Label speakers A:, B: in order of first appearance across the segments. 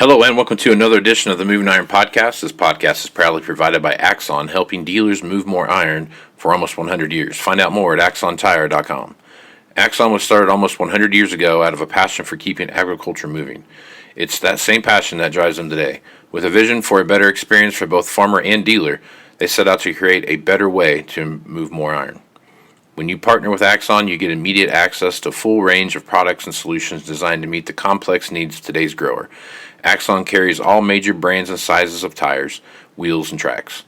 A: Hello and welcome to another edition of the Moving Iron Podcast. This podcast is proudly provided by Axon, helping dealers move more iron for almost 100 years. Find out more at axontire.com. Axon was started almost 100 years ago out of a passion for keeping agriculture moving. It's that same passion that drives them today. With a vision for a better experience for both farmer and dealer, they set out to create a better way to move more iron. When you partner with Axon, you get immediate access to a full range of products and solutions designed to meet the complex needs of today's grower. Axon carries all major brands and sizes of tires, wheels, and tracks.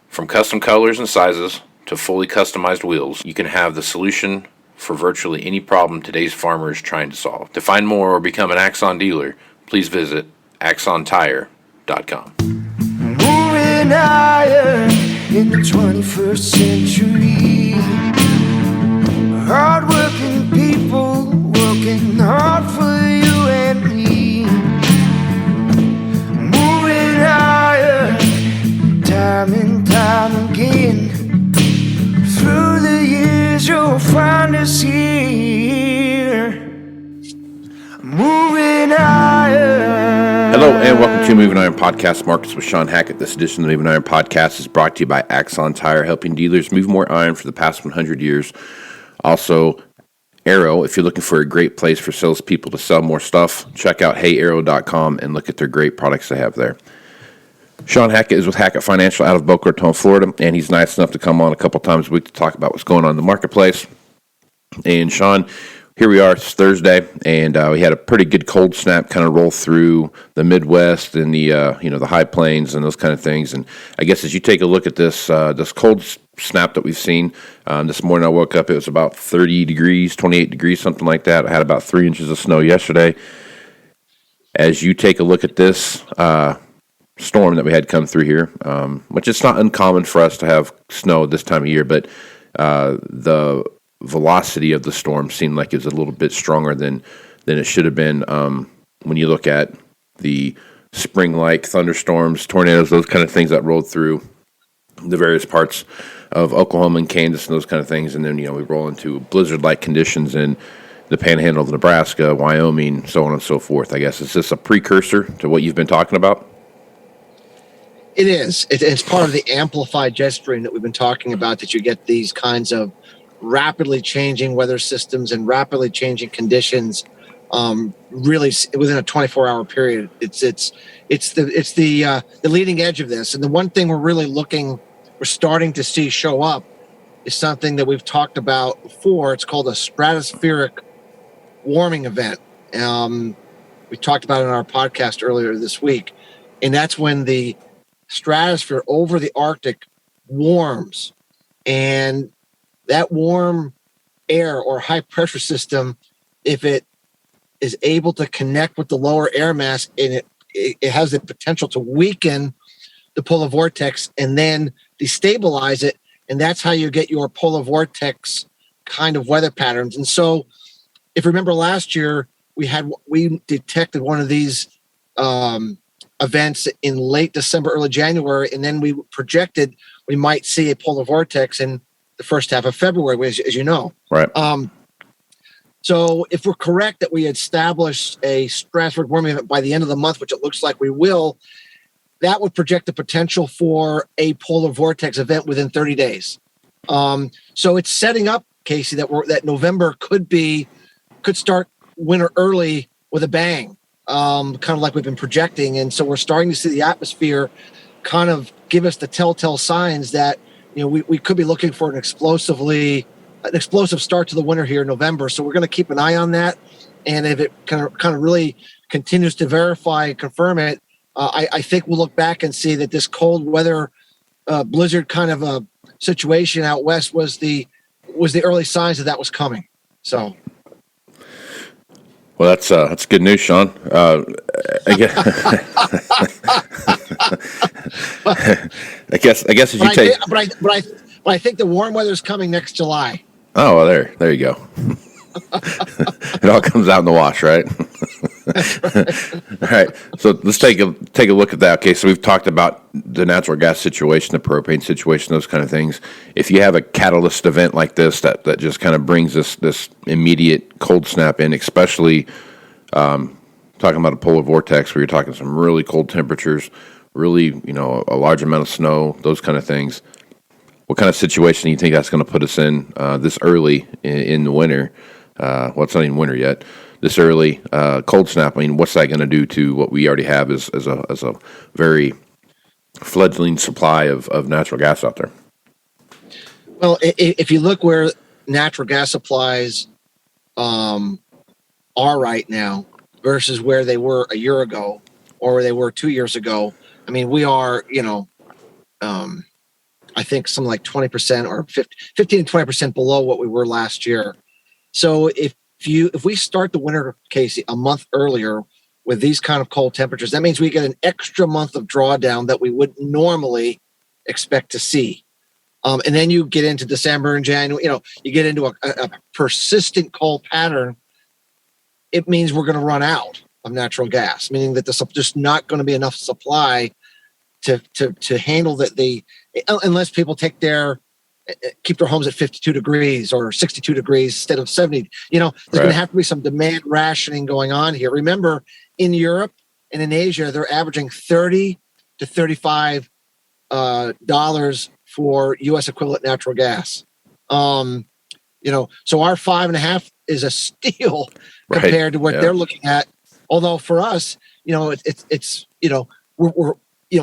A: From custom colors and sizes to fully customized wheels, you can have the solution for virtually any problem today's farmer is trying to solve. To find more or become an Axon dealer, please visit axontire.com.
B: Moving iron in the 21st century. Hard-working people working hard for you and me. Moving iron, time and time again. Through the years you'll find us here. Moving iron.
A: Hello and welcome to Moving Iron Podcast Markets with Shawn Hackett. This edition of the Moving Iron Podcast is brought to you by Axon Tire, helping dealers move more iron for the past 100 years. Also, Arrow, if you're looking for a great place for salespeople to sell more stuff, check out heyarrow.com and look at their great products they have there. Shawn Hackett is with Hackett Financial out of Boca Raton, Florida, and he's nice enough to come on a couple times a week to talk about what's going on in the marketplace. And Shawn, here we are, it's Thursday, and we had a pretty good cold snap kind of roll through the Midwest and the high plains and those kind of things. And I guess as you take a look at this cold snap that we've seen, this morning I woke up, it was about 30 degrees, 28 degrees, something like that. I had about 3 inches of snow yesterday. As you take a look at this storm that we had come through here, which it's not uncommon for us to have snow this time of year, but the velocity of the storm seemed like it was a little bit stronger than it should have been when you look at the spring-like thunderstorms, tornadoes, those kind of things that rolled through the various parts of Oklahoma and Kansas and those kind of things. And then, we roll into blizzard-like conditions in the panhandle of Nebraska, Wyoming, so on and so forth. I guess, is this a precursor to what you've been talking about?
C: It is. It's part of the amplified jet stream that we've been talking about, that you get these kinds of rapidly changing weather systems and rapidly changing conditions really within a 24-hour period. It's the leading edge of this. And the one thing we're starting to see show up is something that we've talked about before. It's called a stratospheric warming event. We talked about it in our podcast earlier this week. And that's when the stratosphere over the Arctic warms, and that warm air or high pressure system, if it is able to connect with the lower air mass, and it has the potential to weaken the polar vortex and then destabilize it. And that's how you get your polar vortex kind of weather patterns. And so if you remember last year, we detected one of these events in late December, early January, and then we projected we might see a polar vortex in the first half of February, as you know.
A: Right.
C: So if we're correct that we established a stratospheric warming event by the end of the month, which it looks like we will, that would project the potential for a polar vortex event within 30 days. So it's setting up, Casey, that November could start winter early with a bang, kind of like we've been projecting. And so we're starting to see the atmosphere kind of give us the telltale signs that we could be looking for an explosive start to the winter here in November. So we're going to keep an eye on that. And if it kind of really continues to verify and confirm it, I think we'll look back and see that this cold weather blizzard kind of a situation out west was the early signs that was coming. So.
A: Well, that's good news, Shawn. I guess as you take.
C: But I think the warm weather is coming next July.
A: Oh, well, there you go. It all comes out in the wash, right? All right. So let's take a look at that. Okay, so we've talked about the natural gas situation, the propane situation, those kind of things. If you have a catalyst event like this that just kind of brings this immediate cold snap in, especially talking about a polar vortex where you're talking some really cold temperatures, really, a large amount of snow, those kind of things. What kind of situation do you think that's going to put us in this early in the winter? Well, it's not even winter yet. This early cold snap. I mean, what's that going to do to what we already have as a very fledgling supply of natural gas out there?
C: Well, if you look where natural gas supplies are right now versus where they were a year ago or where they were 2 years ago, I mean, we are, I think something like 20% or 15 to 20% below what we were last year. So if we start the winter, Casey, a month earlier with these kind of cold temperatures, that means we get an extra month of drawdown that we would normally expect to see. And then you get into December and January, you get into a persistent cold pattern. It means we're going to run out of natural gas, meaning that there's just not going to be enough supply to handle unless people keep their homes at 52 degrees or 62 degrees instead of 70. There's going to have to be some demand rationing going on here. Remember, in Europe and in Asia, they're averaging $30 to $35 for U.S. equivalent natural gas. So our 5.5 is a steal compared to what they're looking at. Although for us, it's we're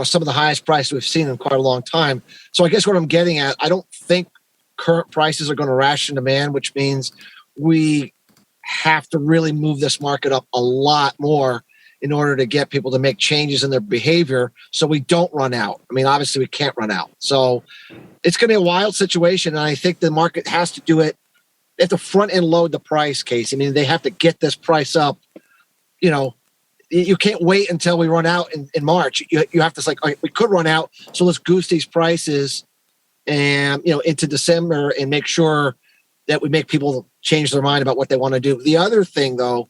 C: some of the highest prices we've seen in quite a long time. So I guess what I'm getting at, I don't think current prices are going to ration demand, which means we have to really move this market up a lot more in order to get people to make changes in their behavior so we don't run out. I mean, obviously we can't run out. So it's going to be a wild situation, and I think the market has to do it. They have to front end load the price, Casey. I mean, they have to get this price up. You can't wait until we run out in March. You have to say, all right, we could run out, so let's goose these prices and into December and make sure that we make people change their mind about what they want to do. The other thing, though,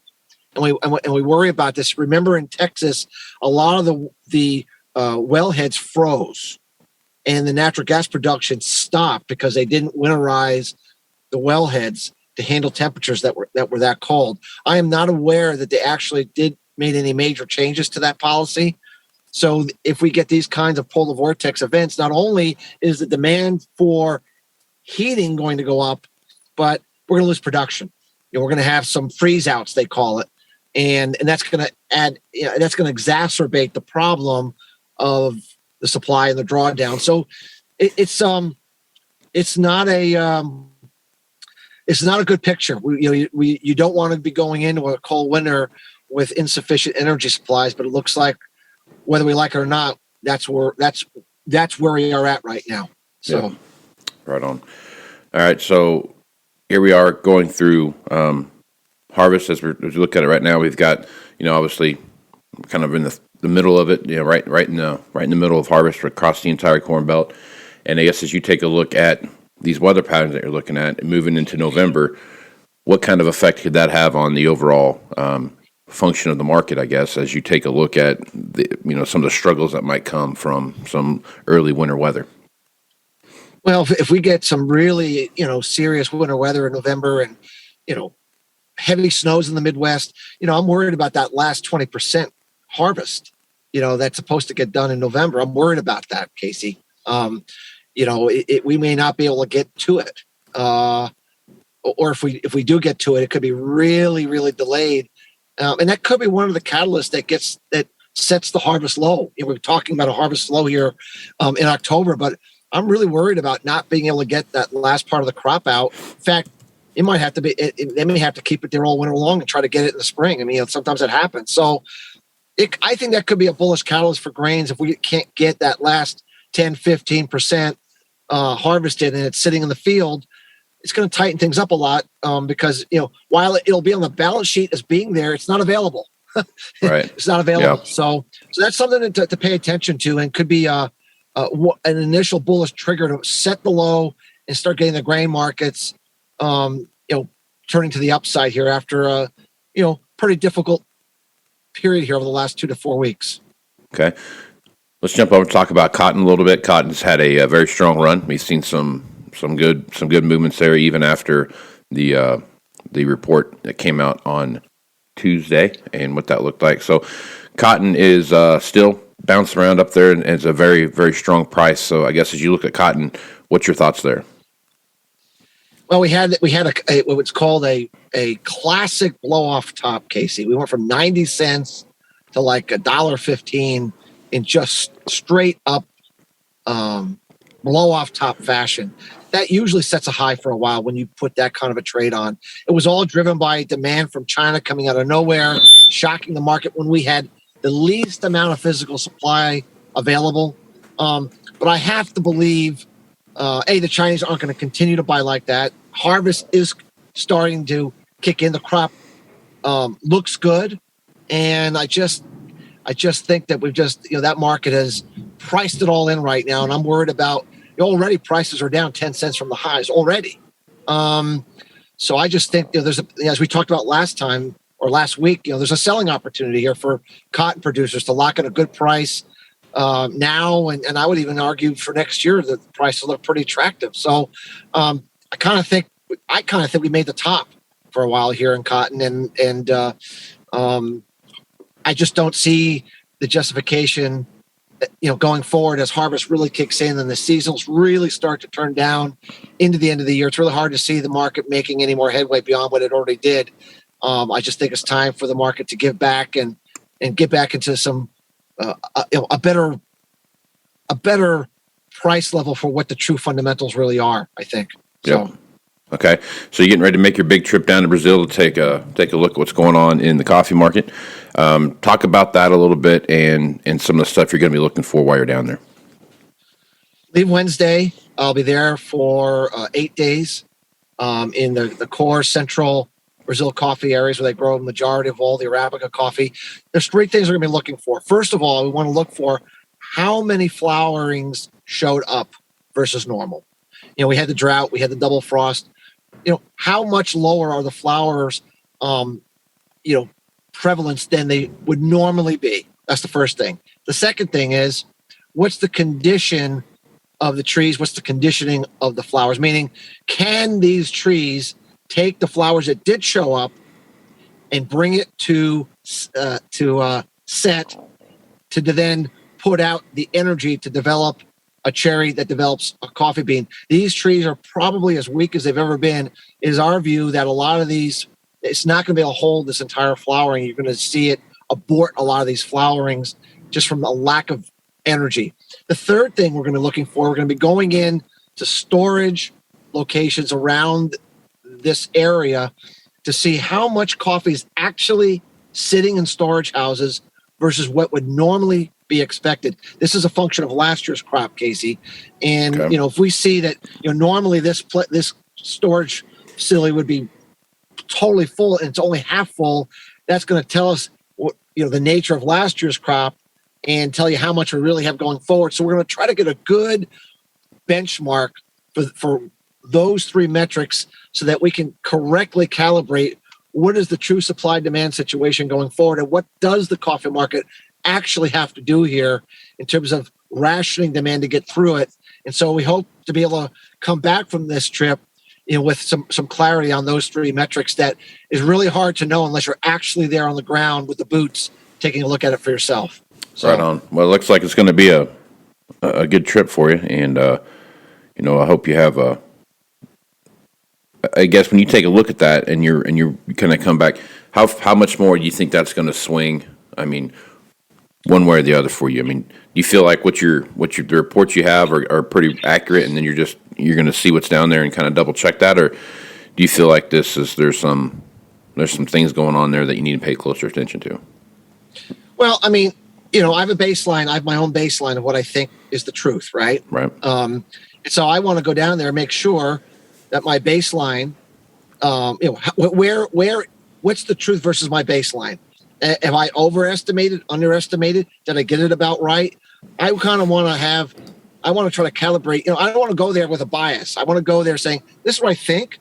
C: and we worry about this. Remember, in Texas, a lot of the wellheads froze, and the natural gas production stopped because they didn't winterize the wellheads to handle temperatures that were that cold. I am not aware that they actually made any major changes to that policy. So if we get these kinds of polar vortex events, not only is the demand for heating going to go up, but we're going to lose production. We're going to have some freeze outs, they call it. And that's going to that's going to exacerbate the problem of the supply and the drawdown. So it's not a good picture. You don't want to be going into a cold winter with insufficient energy supplies, but it looks like, whether we like it or not, that's where we are at right now. So,
A: yeah. Right on. All right, so here we are going through harvest. As we look at it right now, we've got obviously kind of in the middle of it, right in the middle of harvest across the entire Corn Belt. And I guess as you take a look at these weather patterns that you're looking at moving into November, what kind of effect could that have on the overall function of the market, I guess, as you take a look at some of the struggles that might come from some early winter weather?
C: Well, if we get some really, serious winter weather in November and, heavy snows in the Midwest, I'm worried about that last 20% harvest, that's supposed to get done in November. I'm worried about that, Casey. We may not be able to get to it. Or if we do get to it, it could be really, really delayed. And that could be one of the catalysts that sets the harvest low. We're talking about a harvest low here in October, but I'm really worried about not being able to get that last part of the crop out. In fact, they may have to keep it there all winter long and try to get it in the spring. I mean, sometimes that happens. So I think that could be a bullish catalyst for grains if we can't get that last 10, 15% harvested and it's sitting in the field. It's going to tighten things up a lot because, while it'll be on the balance sheet as being there, it's not available.
A: Right.
C: It's not available.
A: Yeah.
C: So that's something to pay attention to, and could be an initial bullish trigger to set the low and start getting the grain markets, turning to the upside here after a, pretty difficult period here over the last 2 to 4 weeks.
A: Okay. Let's jump over and talk about cotton a little bit. Cotton's had a very strong run. We've seen some good movements there, even after the report that came out on Tuesday and what that looked like. So cotton is still bouncing around up there, and it's a very, very strong price. So I guess as you look at cotton, what's your thoughts there?
C: Well, we had what's called a classic blow off top, Casey. We went from 90 cents to like $1.15 in just straight up blow off top fashion. That usually sets a high for a while when you put that kind of a trade on. It was all driven by demand from China coming out of nowhere, shocking the market when we had the least amount of physical supply available. But I have to believe, the Chinese aren't going to continue to buy like that. Harvest is starting to kick in. The crop looks good, and I just think that we've just that market has priced it all in right now, and I'm worried about. Already prices are down 10 cents from the highs already. So I just think there's as we talked about last time or last week, there's a selling opportunity here for cotton producers to lock in a good price now, and I would even argue for next year that the prices look pretty attractive. So I kind of think we made the top for a while here in cotton, and I just don't see the justification. Going forward as harvest really kicks in and the seasons really start to turn down into the end of the year, it's really hard to see the market making any more headway beyond what it already did. I just think it's time for the market to give back and get back into some a better price level for what the true fundamentals really are, I think.
A: Yep. So. Okay, so you're getting ready to make your big trip down to Brazil to take a look at what's going on in the coffee market. Talk about that a little bit and some of the stuff you're going to be looking for while you're down there.
C: Leave Wednesday. I'll be there for 8 days in the core central Brazil coffee areas where they grow the majority of all the Arabica coffee. There's three things we're going to be looking for. First of all, we want to look for how many flowerings showed up versus normal. We had the drought, we had the double frost. How much lower are the flowers, prevalence than they would normally be? That's the first thing. The second thing is, what's the condition of the trees? What's the conditioning of the flowers? Meaning, can these trees take the flowers that did show up and bring it to set to then put out the energy to develop a cherry that develops a coffee bean? These trees are probably as weak as they've ever been. It is our view that a lot of these, it's not going to be able to hold this entire flowering. You're going to see it abort a lot of these flowerings just from the lack of energy. The third thing we're going to be looking for, we're going to be going in to storage locations around this area to see how much coffee is actually sitting in storage houses versus what would normally be expected. This is a function of last year's crop, Casey. And,
A: okay.
C: If we see that, normally this storage facility would be totally full and it's only half full, that's going to tell us what, the nature of last year's crop and tell you how much we really have going forward. So we're going to try to get a good benchmark for those three metrics so that we can correctly calibrate what is the true supply demand situation going forward and what does the coffee market actually have to do here in terms of rationing demand to get through it. And so we hope to be able to come back from this trip with some clarity on those three metrics that is really hard to know unless you're actually there on the ground with the boots taking a look at it for yourself. So,
A: right on. Well, it looks like it's going to be a good trip for you, and I hope you have a. I guess when you take a look at that and you're kind of come back, how much more do you think that's going to swing? I mean, one way or the other for you. I mean, do you feel like the reports you have are pretty accurate, and then you're going to see what's down there and kind of double check that, or do you feel like there's some things going on there that you need to pay closer attention to?
C: Well, I mean, I have a baseline. I have my own baseline of what I think is the truth, right?
A: Right.
C: And so I want to go down there and make sure that my baseline, what's the truth versus my baseline? Have I overestimated, underestimated? Did I get it about right? I kind of want to try to calibrate. I don't want to go there with a bias. I want to go there saying, this is what I think.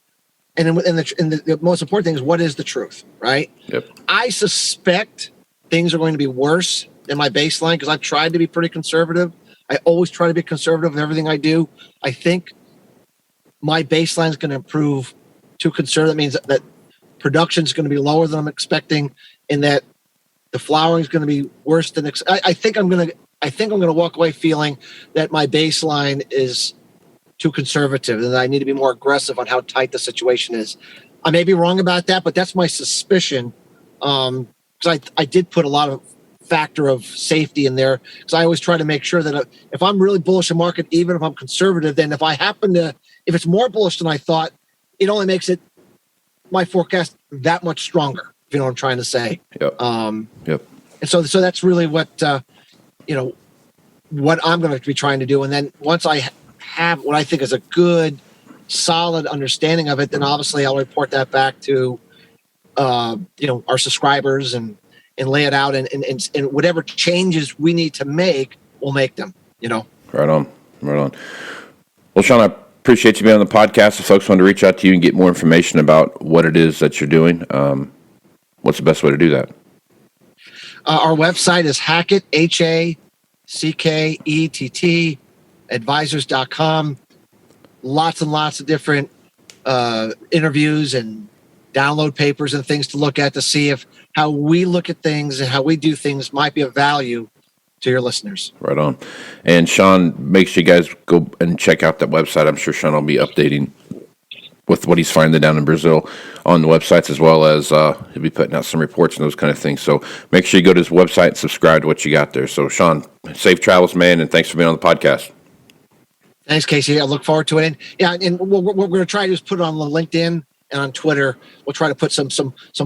C: And then the most important thing is, what is the truth, right?
A: Yep.
C: I suspect things are going to be worse than my baseline because I've tried to be pretty conservative. I always try to be conservative in everything I do. I think my baseline is going to improve too conservative. That means that production is going to be lower than I'm expecting, and that the flowering is going to be worse than I think I'm going to walk away feeling that my baseline is too conservative and that I need to be more aggressive on how tight the situation is. I may be wrong about that, but that's my suspicion. Because I did put a lot of factor of safety in there, because I always try to make sure that if I'm really bullish in market, even if I'm conservative, then if it's more bullish than I thought, it only makes it my forecast that much stronger. If you know what I'm trying to say.
A: Yep.
C: Yep. And so that's really what what I'm going to be trying to do. And then once I have what I think is a good, solid understanding of it, then obviously I'll report that back to our subscribers and lay it out, and whatever changes we need to make, we'll make them.
A: Right on. Well, Shawn, I appreciate you being on the podcast. If folks want to reach out to you and get more information about what it is that you're doing, what's the best way to do that?
C: Our website is Hackett, HACKETT, advisors.com. Lots and lots of different interviews and download papers and things to look at to see if how we look at things and how we do things might be of value to your listeners.
A: Right on. And Shawn, make sure you guys go and check out that website. I'm sure Shawn will be updating with what he's finding down in Brazil on the websites, as well as he'll be putting out some reports and those kind of things. So make sure you go to his website and subscribe to what you got there. So Shawn, safe travels, man, and thanks for being on the podcast.
C: Thanks, Casey. I look forward to it. And what we're going to try to do is put it on LinkedIn and on Twitter. We'll try to put some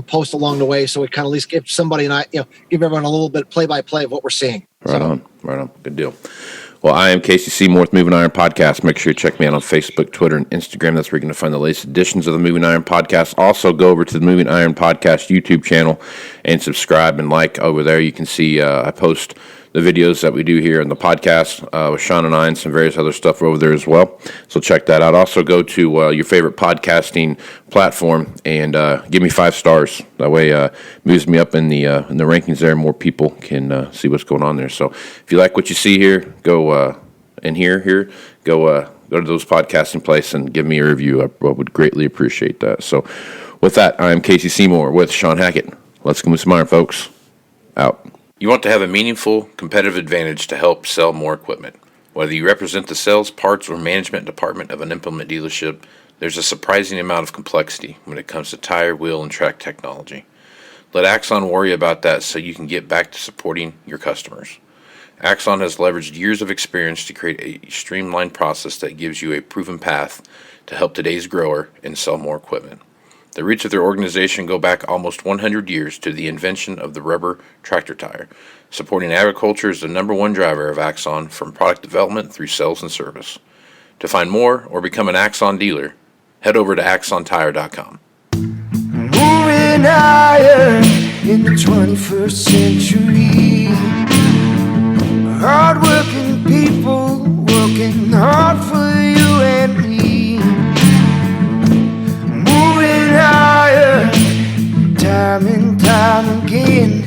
C: posts along the way, so we kind of at least give somebody give everyone a little bit play-by-play of what we're seeing.
A: Right on. Good deal. Well, I am Casey Seymour with Moving Iron Podcast. Make sure you check me out on Facebook, Twitter, and Instagram. That's where you're going to find the latest editions of the Moving Iron Podcast. Also, go over to the Moving Iron Podcast YouTube channel and subscribe and like over there. You can see I post the videos that we do here on the podcast with Shawn and I, and some various other stuff over there as well. So check that out. Also, go to your favorite podcasting platform and give me 5 stars. That way, it moves me up in the rankings there. More people can see what's going on there. So if you like what you see here, go go to those podcasting places and give me a review. I would greatly appreciate that. So with that, I'm Casey Seymour with Shawn Hackett. Let's go move some iron, folks. Out. You want to have a meaningful competitive advantage to help sell more equipment. Whether you represent the sales, parts, or management department of an implement dealership, there's a surprising amount of complexity when it comes to tire, wheel, and track technology. Let Axon worry about that so you can get back to supporting your customers. Axon has leveraged years of experience to create a streamlined process that gives you a proven path to help today's grower and sell more equipment. The roots of their organization go back almost 100 years to the invention of the rubber tractor tire. Supporting agriculture is the number one driver of Axon, from product development through sales and service. To find more or become an Axon dealer, head over to axontire.com.
B: Moving iron in the 21st century. Hard-working people working hard for you and me. Moving higher, time and time again.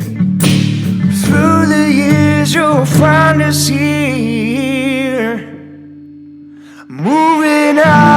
B: Through the years you'll find us here. Moving higher.